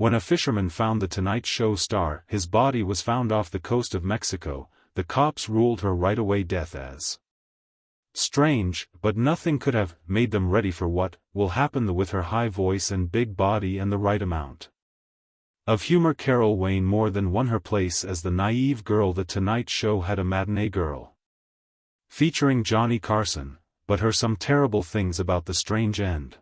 When a fisherman found the Tonight Show star, his body was found off the coast of Mexico. The cops ruled her right away death as strange, but nothing could have made them ready for what will happen with her high voice and big body and the right amount of humor. Carol Wayne more than won her place as the naive girl. The Tonight Show had a matinee girl featuring Johnny Carson, but her some terrible things about the strange end.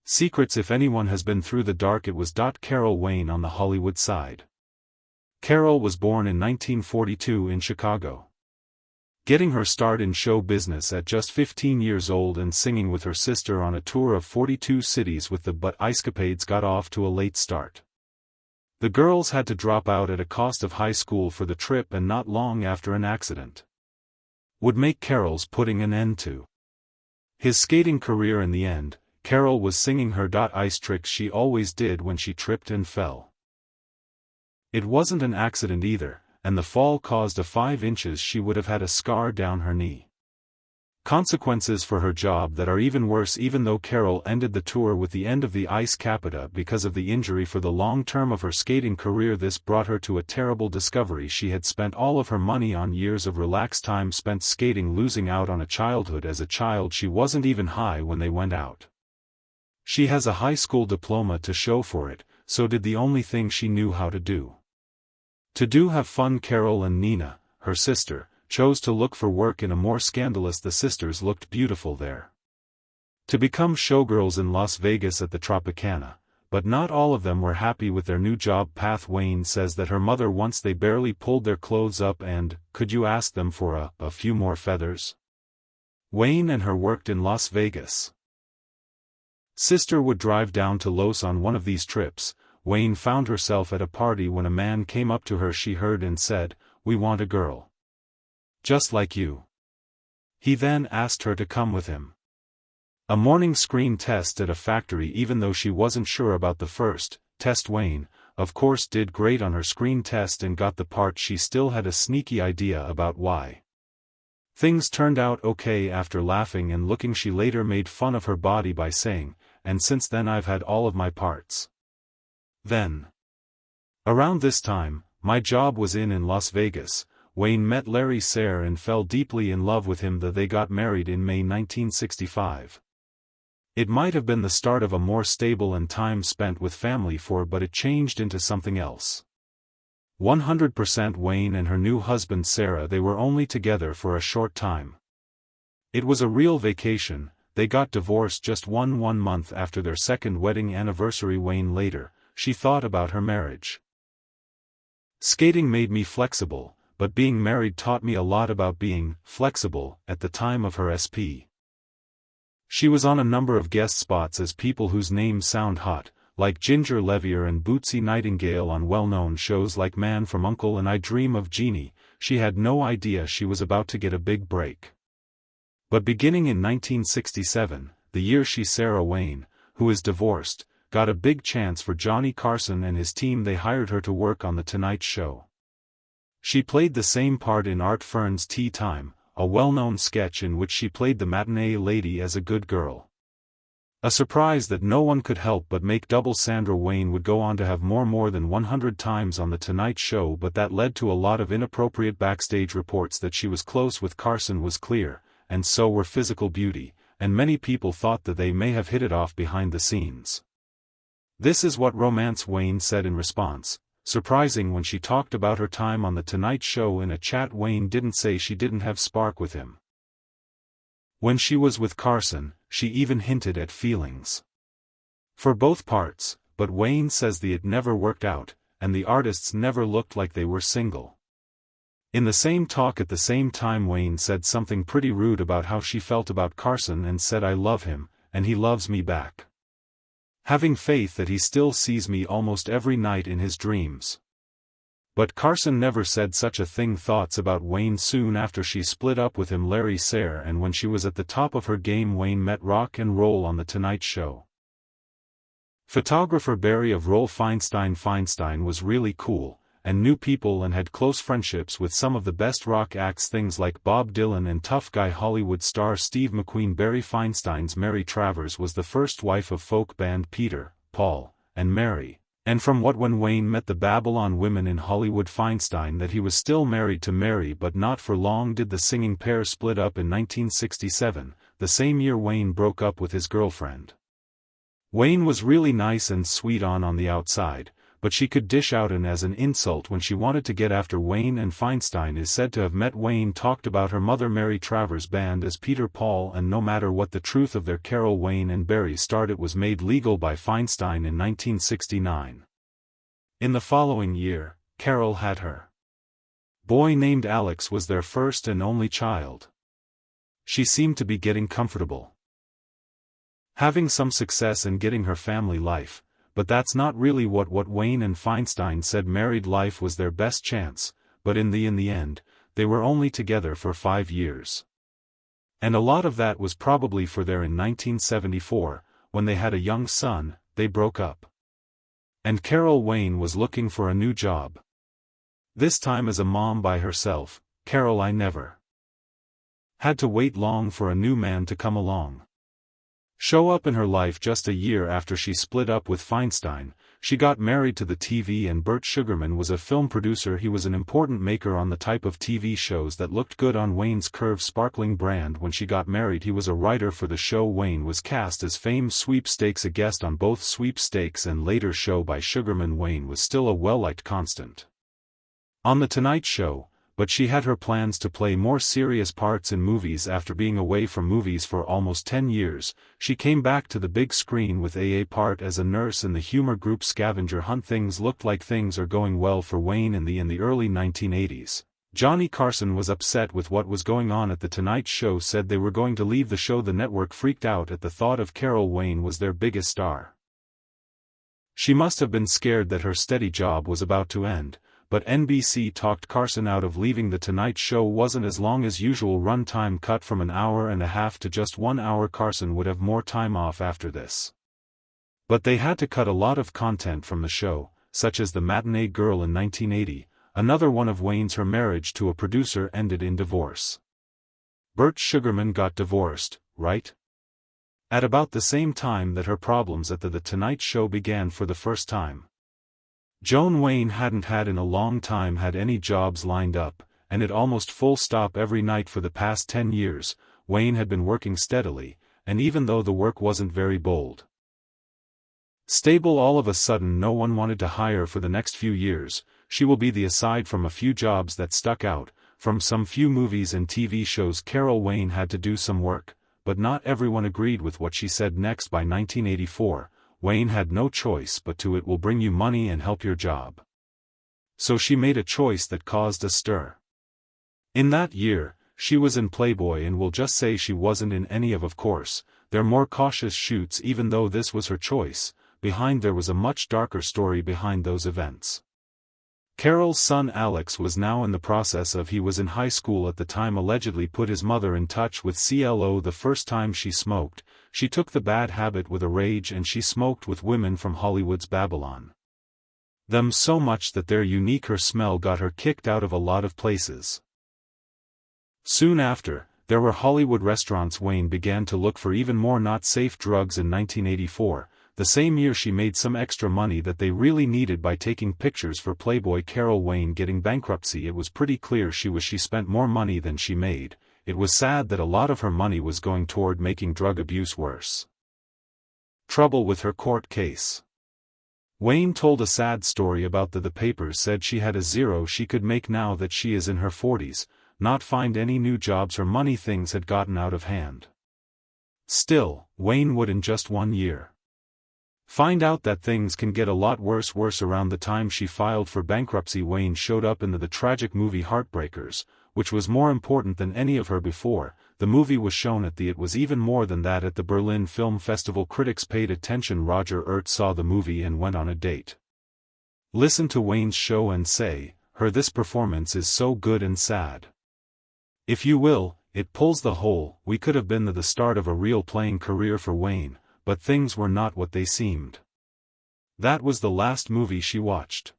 Secrets. If anyone has been through the dark, it was Carol Wayne on the Hollywood side. Carol was born in 1942 in Chicago, getting her start in show business at just 15 years old and singing with her sister on a tour of 42 cities with the But Icecapades got off to a late start. The girls had to drop out at a cost of high school for the trip, and not long after an accident would make Carol's putting an end to his skating career. In the end, Carol was singing her ice tricks she always did when she tripped and fell. It wasn't an accident either, and the fall caused a 5 inches. She would have had a scar down her knee. Consequences for her job that are even worse. Even though Carol ended the tour with the end of the ice capita because of the injury for the long term of her skating career, this brought her to a terrible discovery. She had spent all of her money on years of relaxed time spent skating, losing out on a childhood. As a child she wasn't even high when they went out. She has a high school diploma to show for it, so did the only thing she knew how to do. Have fun. Carol and Nina, her sister, chose to look for work in a more scandalous. The sisters looked beautiful there to become showgirls in Las Vegas at the Tropicana, but not all of them were happy with their new job path. Wayne says that her mother once they barely pulled their clothes up and, could you ask them for a few more feathers? Wayne and her worked in Las Vegas. Sister would drive down to Los on one of these trips. Wayne found herself at a party when a man came up to her she heard and said, "We want a girl just like you." He then asked her to come with him. A morning screen test at a factory. Even though she wasn't sure about the first test, Wayne, of course, did great on her screen test and got the part. She still had a sneaky idea about why things turned out okay. After laughing and looking, she later made fun of her body by saying, "And since then I've had all of my parts." Then, around this time, my job was in Las Vegas. Wayne met Larry Sayre and fell deeply in love with him. They got married in May 1965. It might have been the start of a more stable and time spent with family but it changed into something else. 100% Wayne and her new husband Sarah. They were only together for a short time. It was a real vacation. They got divorced just one month after their second wedding anniversary. Wayne later, she thought about her marriage. Skating made me flexible, but being married taught me a lot about being flexible. At the time of her SP, she was on a number of guest spots as people whose names sound hot, like Ginger Levier and Bootsy Nightingale on well-known shows like Man from U.N.C.L.E. and I Dream of Jeannie. She had no idea she was about to get a big break. But beginning in 1967, the year Sarah Wayne, who is divorced, got a big chance for Johnny Carson and his team. They hired her to work on The Tonight Show. She played the same part in Art Fern's Tea Time, a well-known sketch in which she played the matinee lady as a good girl. A surprise that no one could help but make double. Sandra Wayne would go on to have more than 100 times on The Tonight Show, but that led to a lot of inappropriate backstage reports. That she was close with Carson was clear, and so were physical beauty, and many people thought that they may have hit it off behind the scenes. This is what Romance Wayne said in response. Surprising, when she talked about her time on The Tonight Show in a chat, Wayne didn't say she didn't have spark with him. When she was with Carson, she even hinted at feelings for both parts, but Wayne says it never worked out, and the artists never looked like they were single. In the same talk at the same time, Wayne said something pretty rude about how she felt about Carson and said, "I love him, and he loves me back. Having faith that he still sees me almost every night in his dreams." But Carson never said such a thing. Thoughts about Wayne. Soon after she split up with him, Larry Sayre, and when she was at the top of her game, Wayne met rock and roll on The Tonight Show. Photographer Barry of Roll Feinstein. Feinstein was really cool, and knew people and had close friendships with some of the best rock acts, things like Bob Dylan and tough guy Hollywood star Steve McQueen. Barry Feinstein's Mary Travers was the first wife of folk band Peter, Paul, and Mary, And from what when Wayne met the Babylon women in Hollywood Feinstein that he was still married to Mary but not for long did the singing pair split up in 1967, the same year Wayne broke up with his girlfriend. Wayne was really nice and sweet on the outside, but she could dish out as an insult when she wanted to get after Wayne, and Feinstein is said to have met Wayne talked about her mother Mary Travers' band as Peter Paul, and no matter what the truth of their Carol Wayne and Barry start, it was made legal by Feinstein in 1969. In the following year, Carol had her boy named Alex was their first and only child. She seemed to be getting comfortable, having some success and getting her family life. But that's not really what Wayne and Feinstein said. Married life was their best chance, but in the end, they were only together for 5 years. And a lot of that was probably for there in 1974, when they had a young son, they broke up. And Carol Wayne was looking for a new job. This time as a mom by herself. Carol I never had to wait long for a new man to come along. Show up in her life. Just a year after she split up with Feinstein, she got married to the TV, and Burt Sugarman was a film producer. He was an important maker on the type of TV shows that looked good on Wayne's Curve sparkling brand. When she got married, he was a writer for the show. Wayne was cast as famed Sweepstakes, a guest on both Sweepstakes and later show by Sugarman. Wayne was still a well-liked constant on The Tonight Show, but she had her plans to play more serious parts in movies. After being away from movies for almost 10 years, she came back to the big screen with a part as a nurse in the humor group Scavenger Hunt. Things looked like things are going well for Wayne in the early 1980s. Johnny Carson was upset with what was going on at The Tonight Show, said they were going to leave the show. The network freaked out at the thought of Carol Wayne was their biggest star. She must have been scared that her steady job was about to end. But NBC talked Carson out of leaving. The Tonight Show wasn't as long as usual, run time cut from an hour and a half to just 1 hour. Carson would have more time off after this, but they had to cut a lot of content from the show, such as The Matinee Girl in 1980, another one of Wayne's. Her marriage to a producer ended in divorce. Burt Sugarman got divorced, right at about the same time that her problems at the Tonight Show began for the first time. Joan Wayne hadn't had in a long time had any jobs lined up, and it almost full stop every night for the past 10 years, Wayne had been working steadily, and even though the work wasn't very bold, stable, all of a sudden no one wanted to hire for the next few years. She will be the aside from a few jobs that stuck out, from some few movies and TV shows. Carol Wayne had to do some work, but not everyone agreed with what she said next. By 1984, Wayne had no choice but to. It will bring you money and help your job. So she made a choice that caused a stir. In that year, she was in Playboy, and we'll just say she wasn't in any of course, their more cautious shoots. Even though this was her choice, behind there was a much darker story behind those events. Carol's son Alex was now in the process of. He was in high school at the time. Allegedly put his mother in touch with CLO. The first time she smoked, she took the bad habit with a rage, and she smoked with women from Hollywood's Babylon. Them so much that their unique her smell got her kicked out of a lot of places. Soon after, there were Hollywood restaurants. Wayne began to look for even more not safe drugs. In 1984, the same year, she made some extra money that they really needed by taking pictures for Playboy. Carol Wayne getting bankruptcy. It was pretty clear she spent more money than she made. It was sad that a lot of her money was going toward making drug abuse worse. Trouble with her court case. Wayne told a sad story about the papers said she had a zero she could make now that she is in her 40s, not find any new jobs. Her money things had gotten out of hand. Still, Wayne would in just 1 year find out that things can get a lot worse. Around the time she filed for bankruptcy, Wayne showed up in the tragic movie Heartbreakers, which was more important than any of her before. The movie was shown at the It was even more than that at the Berlin Film Festival. Critics paid attention. Roger Ebert saw the movie and went on a date. Listen to Wayne's show and say, "Her, this performance is so good and sad. If you will, it pulls the whole." We could have been the start of a real playing career for Wayne, but things were not what they seemed. That was the last movie she watched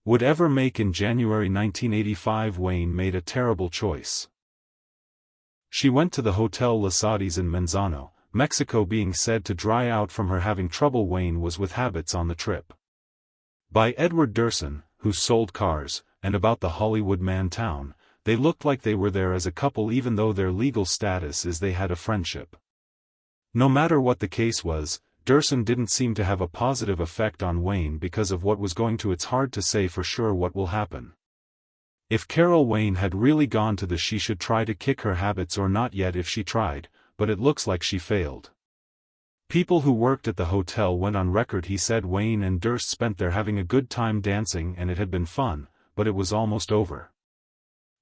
would ever make. In January 1985, Wayne made a terrible choice. She went to the Hotel Lasades in Manzano, Mexico, being said to dry out from her having trouble. Wayne was with habits on the trip. By Edward Durson, who sold cars, and about the Hollywood man town, they looked like they were there as a couple even though their legal status is they had a friendship. No matter what the case was, Durson didn't seem to have a positive effect on Wayne because of what was going to. It's hard to say for sure what will happen. If Carol Wayne had really gone to she should try to kick her habits or not yet if she tried, but it looks like she failed. People who worked at the hotel went on record. He said Wayne and Durst spent there having a good time dancing and it had been fun, but it was almost over.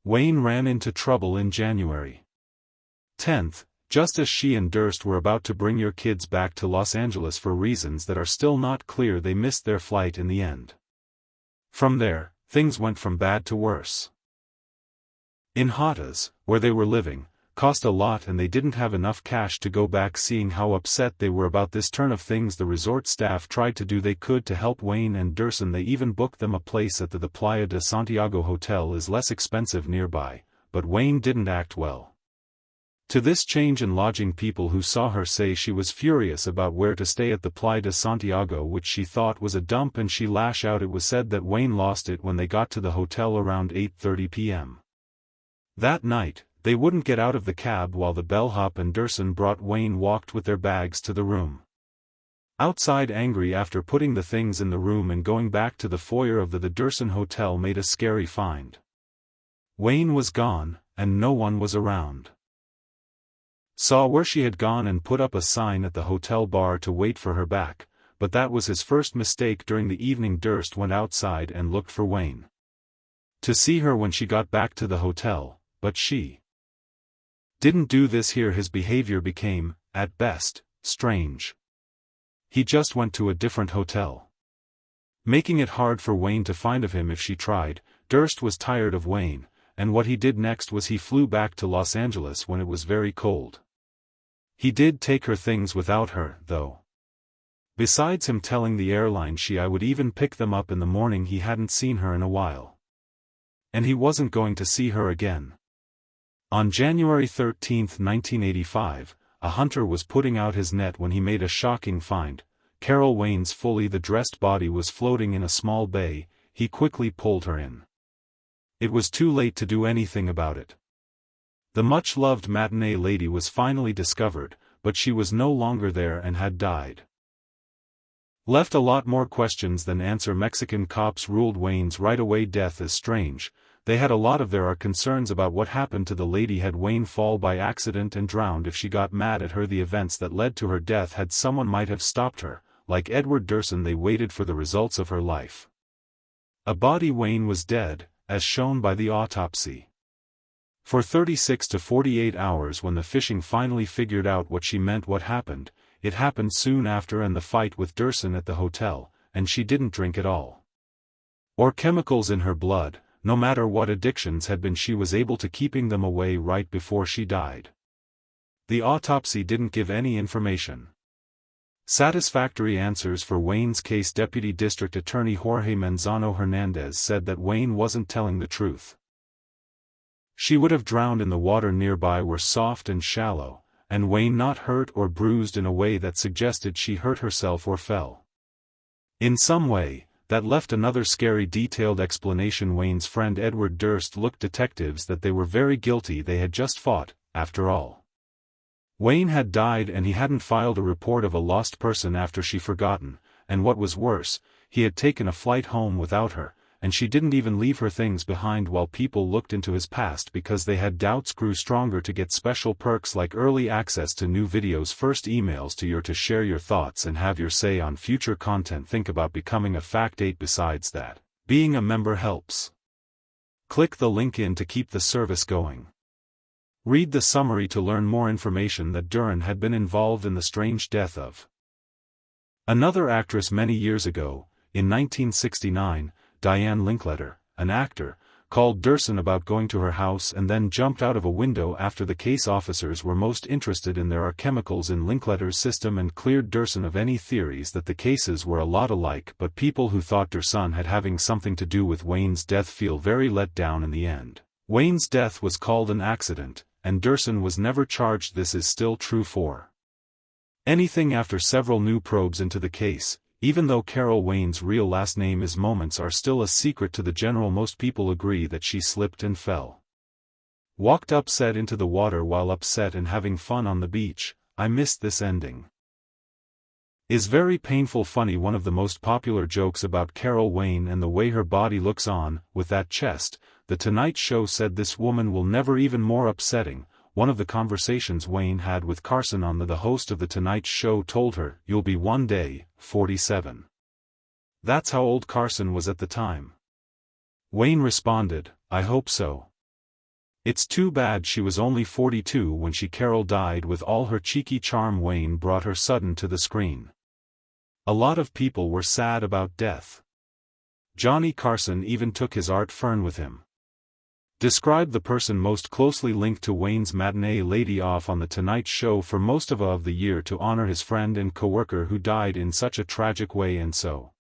Wayne ran into trouble in January 10th, just as she and Durst were about to bring your kids back to Los Angeles for reasons that are still not clear. They missed their flight in the end. From there, things went from bad to worse. In Hatas, where they were living, cost a lot and they didn't have enough cash to go back. Seeing how upset they were about this turn of things, the resort staff tried to do they could to help Wayne and Durson. They even booked them a place at the Playa de Santiago hotel is less expensive nearby, but Wayne didn't act well. To this change in lodging, people who saw her say she was furious about where to stay at the Playa de Santiago, which she thought was a dump, and she lashed out. It was said that Wayne lost it when they got to the hotel around 8:30 p.m. That night, they wouldn't get out of the cab while the bellhop and Durson brought Wayne walked with their bags to the room. Outside, angry after putting the things in the room and going back to the foyer of the Durson hotel, made a scary find. Wayne was gone, and no one was around. Saw where she had gone and put up a sign at the hotel bar to wait for her back, but that was his first mistake. During the evening, Durst went outside and looked for Wayne to see her when she got back to the hotel, but she didn't do this. Here his behavior became, at best, strange. He just went to a different hotel, making it hard for Wayne to find him if she tried. Durst was tired of Wayne, and what he did next was he flew back to Los Angeles when it was very cold. He did take her things without her, though. Besides him telling the airline I would even pick them up in the morning. He hadn't seen her in a while, and he wasn't going to see her again. On January 13, 1985, a hunter was putting out his net when he made a shocking find. Carol Wayne's fully dressed body was floating in a small bay. He quickly pulled her in. It was too late to do anything about it. The much-loved matinee lady was finally discovered, but she was no longer there and had died. Left a lot more questions than answer. Mexican cops ruled Wayne's right-away death as strange. They had a lot of their concerns about what happened to the lady. Had Wayne fall by accident and drowned? If she got mad at her, the events that led to her death, had someone might have stopped her. Like Edward Durson, they waited for the results of her life. A body. Wayne was dead, as shown by the autopsy, for 36 to 48 hours. When the fishing finally figured out what she meant, what happened, it happened soon after, and the fight with Durson at the hotel, and she didn't drink at all, or chemicals in her blood. No matter what addictions had been, she was able to keeping them away right before she died. The autopsy didn't give any information. Satisfactory answers for Wayne's case. Deputy District Attorney Jorge Manzano Hernandez said that Wayne wasn't telling the truth. She would have drowned in the water nearby were soft and shallow, and Wayne not hurt or bruised in a way that suggested she hurt herself or fell in some way. That left another scary detailed explanation. Wayne's friend Edward Durst looked detectives that they were very guilty. They had just fought, after all. Wayne had died and he hadn't filed a report of a lost person after she forgotten, and what was worse, he had taken a flight home without her, and she didn't even leave her things behind. While people looked into his past because they had doubts, grew stronger to get special perks like early access to new videos, first emails to your to share your thoughts and have your say on future content. Think about becoming a Fact 8. Besides that, being a member helps. Click the link in to keep the service going. Read the summary to learn more information that Duran had been involved in the strange death of another actress many years ago. In 1969, Diane Linkletter, an actor, called Durson about going to her house and then jumped out of a window after the case officers were most interested in there are chemicals in Linkletter's system and cleared Durson of any theories that the cases were a lot alike. But people who thought Durson had having something to do with Wayne's death feel very let down in the end. Wayne's death was called an accident, and Durson was never charged. This is still true for anything after several new probes into the case. Even though Carol Wayne's real last name is Moments are still a secret to the general, most people agree that she slipped and fell. Walked upset into the water while upset and having fun on the beach. I missed this ending. Is very painful funny. One of the most popular jokes about Carol Wayne and the way her body looks on, with that chest, The Tonight Show said this woman will never. Even more upsetting, one of the conversations Wayne had with Carson on the host of The Tonight Show told her, "You'll be one day, 47. That's how old Carson was at the time. Wayne responded, "I hope so. It's too bad she was only 42 when Carol died." With all her cheeky charm, Wayne brought her sudden to the screen. A lot of people were sad about death. Johnny Carson even took his art fern with him. Described the person most closely linked to Wayne's matinee lady off on The Tonight Show for most of the year to honor his friend and co-worker who died in such a tragic way, and so